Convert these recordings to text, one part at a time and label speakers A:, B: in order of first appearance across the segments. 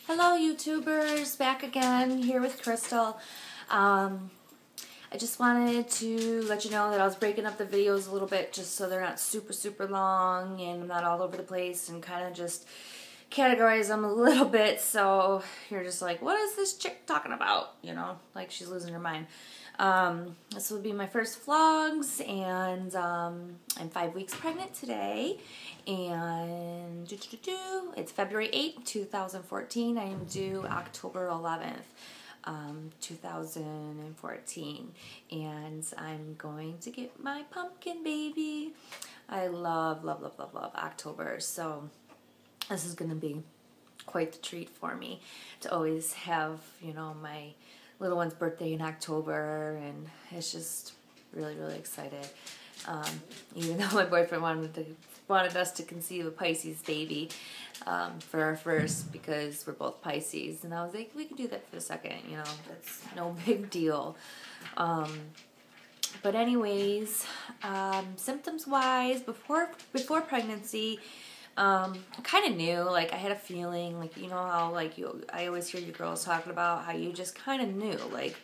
A: Hello YouTubers, back again here with Crystal. I just wanted to let you know that I was breaking up the videos a little bit just so they're not super long and I'm not all over the place, and kind of just categorize them a little bit so you're just like, what is this chick talking about? You know, like she's losing her mind. This will be my first vlogs, and I'm 5 weeks pregnant today, and it's February 8th, 2014. I am due October 11th, 2014, and I'm going to get my pumpkin baby. I love October, so this is going to be quite the treat for me to always have, you know, my little one's birthday in October, and it's just really excited. Even though my boyfriend wanted us to conceive a Pisces baby for our first, because we're both Pisces, and I was like, we can do that for a second, you know, that's no big deal. But anyways, symptoms wise, before pregnancy, I kind of knew, like, I had a feeling, like, you know how, like, I always hear you girls talking about how you just kind of knew, like,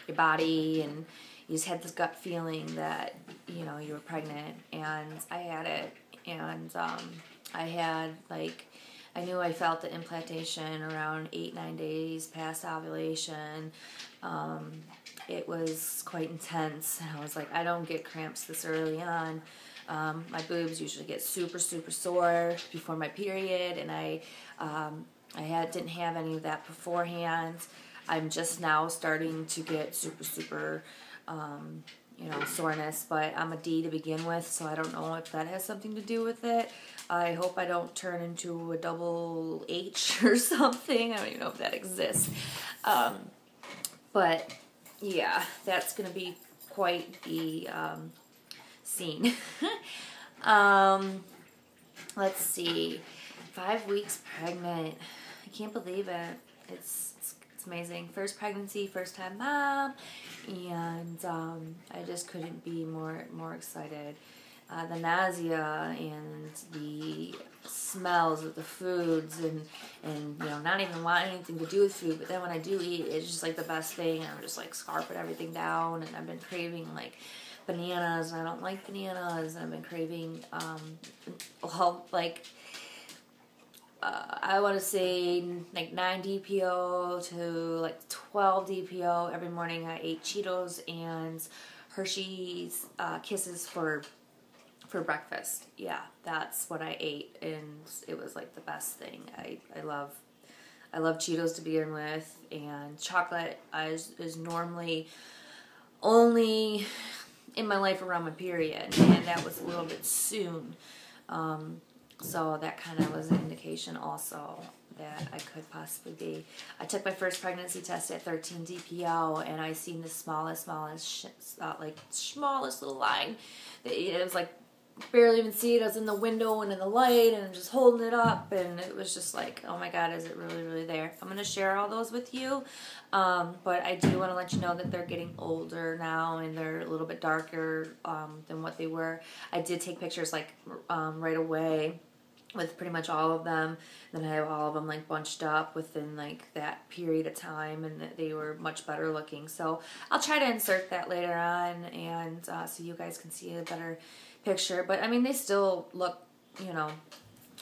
A: your body, and you just had this gut feeling that, you know, you were pregnant, and I had it, and, I had, like, I knew I felt the implantation around 8-9 days past ovulation. It was quite intense, and I was like, I don't get cramps this early on. My boobs usually get super sore before my period, and I didn't have any of that beforehand. I'm just now starting to get super you know, soreness, but I'm a D to begin with, so I don't know if that has something to do with it. I hope I don't turn into a double H or something. I don't even know if that exists. But yeah, that's going to be quite the scene. Let's see, 5 weeks pregnant. I can't believe it. It's amazing. First pregnancy, first time mom, and I just couldn't be more excited. The nausea and the smells of the foods, and you know, not even wanting anything to do with food, but then when I do eat, it's just like the best thing. I'm just like scarfing everything down, and I've been craving like bananas, and I don't like bananas, and I've been craving well, like I want to say like 9 DPO to like 12 DPO. Every morning I ate Cheetos and Hershey's Kisses for breakfast. Yeah, that's what I ate, and it was like the best thing. I love Cheetos to begin with, and chocolate is normally only in my life around my period, and that was a little bit soon. So that kind of was an indication also that I could possibly be. I took my first pregnancy test at 13 DPO, and I seen the smallest little line. It was like, barely even see it. I was in the window and in the light, and I'm just holding it up, and it was just like, oh my God, is it really there? I'm going to share all those with you, but I do want to let you know that they're getting older now, and they're a little bit darker than what they were. I did take pictures like right away with pretty much all of them. Then I have all of them like bunched up within like that period of time, and they were much better looking. So I'll try to insert that later on, and so you guys can see a better picture. But I mean, they still look, you know,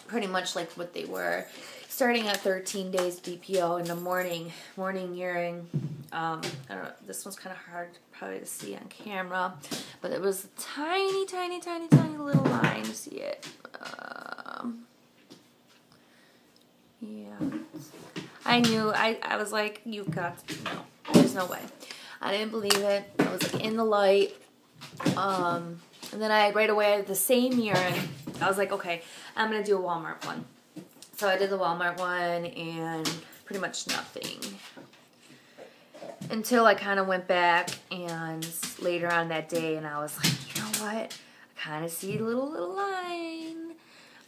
A: pretty much like what they were. Starting at 13 days DPO in the morning urine. I don't know, this one's kind of hard probably to see on camera, but it was a tiny little line. You see it? Yeah. I knew, I was like, you've got to, no, there's no way. I didn't believe it. I was like in the light. And then right away, I had the same urine. I was like, okay, I'm going to do a Walmart one. So I did the Walmart one, and pretty much nothing. Until I kind of went back, and later on that day, and I was like, you know what? I kind of see a little line.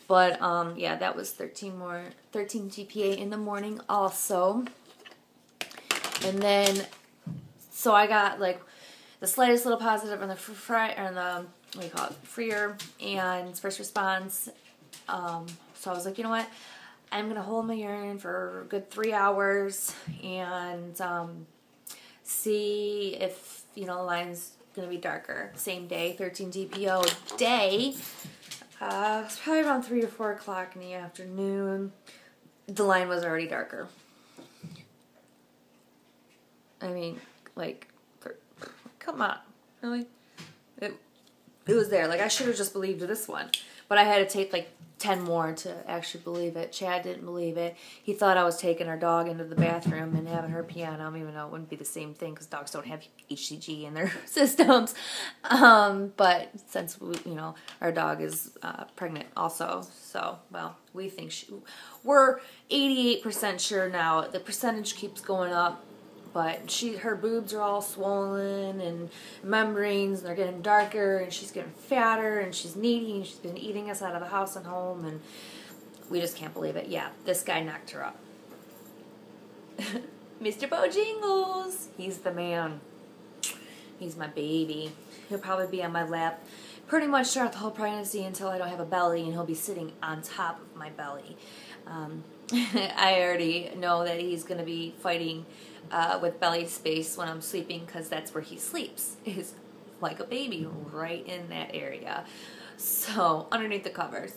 A: But, yeah, that was 13 GPA in the morning also. And then, so I got, like, the slightest little positive on the what do you call it, freer and first response. So I was like, you know what? I'm going to hold my urine for a good 3 hours and see if, you know, the line's going to be darker. Same day, 13 DPO day. It's probably around 3 or 4 o'clock in the afternoon. The line was already darker. I mean, like, come on, really? It was there. Like, I should have just believed this one. But I had to take, like, 10 more to actually believe it. Chad didn't believe it. He thought I was taking our dog into the bathroom and having her pee on him, even though it wouldn't be the same thing because dogs don't have HCG in their systems. But since, you know, our dog is pregnant also, so, well, we think we're 88% sure now. The percentage keeps going up. But her boobs are all swollen and membranes, and they're getting darker, and she's getting fatter, and she's needy, and she's been eating us out of the house and home, and we just can't believe it. Yeah, this guy knocked her up. Mr. Bojangles, he's the man. He's my baby. He'll probably be on my lap pretty much throughout the whole pregnancy until I don't have a belly, and he'll be sitting on top of my belly. I already know that he's going to be fighting with belly space when I'm sleeping because that's where he sleeps, is like a baby right in that area. So underneath the covers.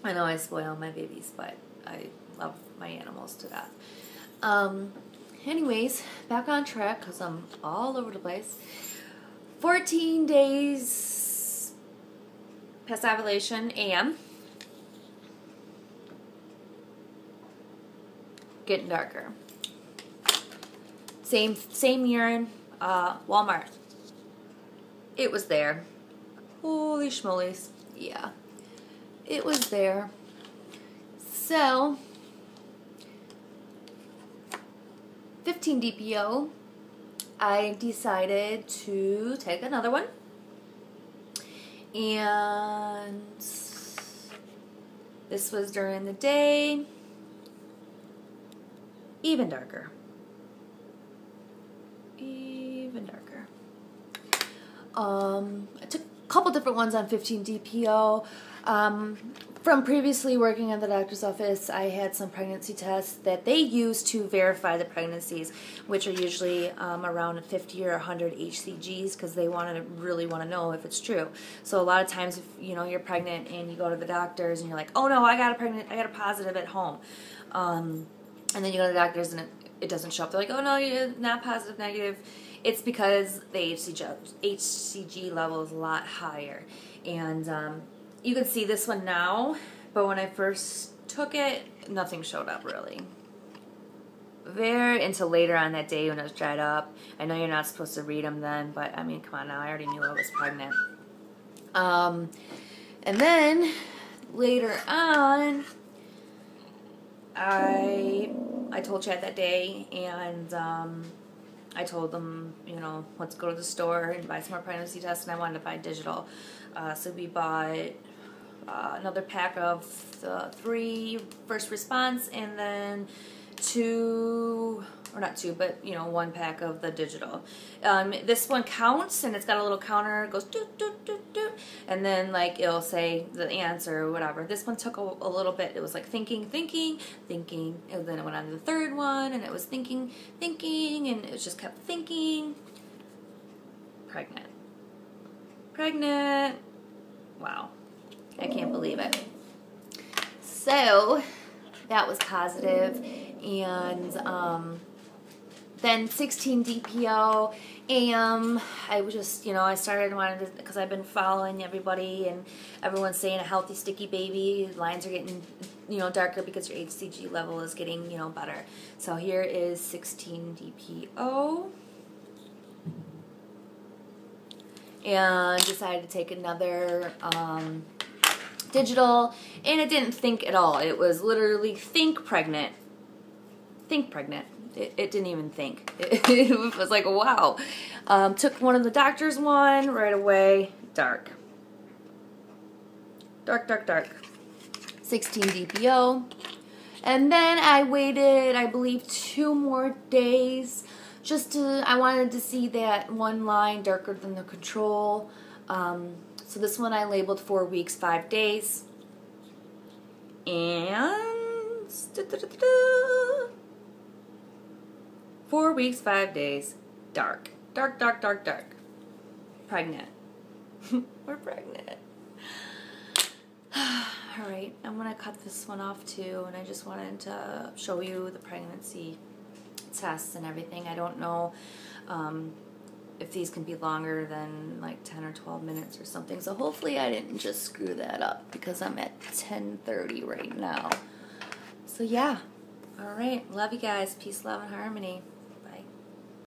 A: I know I spoil my babies, but I love my animals to death. Anyways, back on track because I'm all over the place. 14 days past ovulation AM. Getting darker. Same urine, Walmart. It was there. Holy schmolies. Yeah. It was there. So, 15 DPO, I decided to take another one. And this was during the day. Even darker. Even darker. I took a couple different ones on 15 DPO. From previously working at the doctor's office, I had some pregnancy tests that they use to verify the pregnancies, which are usually around 50 or 100 HCGs because they really want to know if it's true. So a lot of times, if you know you're pregnant and you go to the doctors and you're like, oh no, I got a positive at home. And then you go to the doctors and it doesn't show up. They're like, oh no, you're not positive, negative. It's because the HCG level is a lot higher. And you can see this one now, but when I first took it, nothing showed up really. Until later on that day when it was dried up. I know you're not supposed to read them then, but I mean, come on now, I already knew I was pregnant. And then later on, I told Chad that day, and I told them, you know, let's go to the store and buy some more pregnancy tests, and I wanted to buy digital. So we bought another pack of the 3 first response, and then 1 pack of the digital. This one counts, and it's got a little counter. It goes doot, doot, doot, doot, and then like it'll say the answer or whatever. This one took a little bit. It was like thinking, and then it went on to the 3rd one, and it was thinking, and it just kept thinking. Pregnant. Wow, I can't believe it. So that was positive, and then 16 DPO AM, I was just, I started wanting to, because I've been following everybody, and everyone's saying a healthy, sticky baby, lines are getting, darker because your HCG level is getting, better. So here is 16 DPO. And decided to take another digital, and it didn't think at all. It was literally think pregnant. It didn't even think. It was like, wow. Took one of the doctor's one right away. Dark. 16 DPO. And then I waited, I believe, 2 more days. I wanted to see that one line darker than the control. So this one I labeled 4 weeks, 5 days. And 4 weeks, 5 days. Dark. Dark, dark, dark, dark. Pregnant. We're pregnant. Alright, I'm going to cut this one off too, and I just wanted to show you the pregnancy tests and everything. I don't know if these can be longer than like 10 or 12 minutes or something, so hopefully I didn't just screw that up because I'm at 10:30 right now. So yeah, alright, love you guys. Peace, love, and harmony.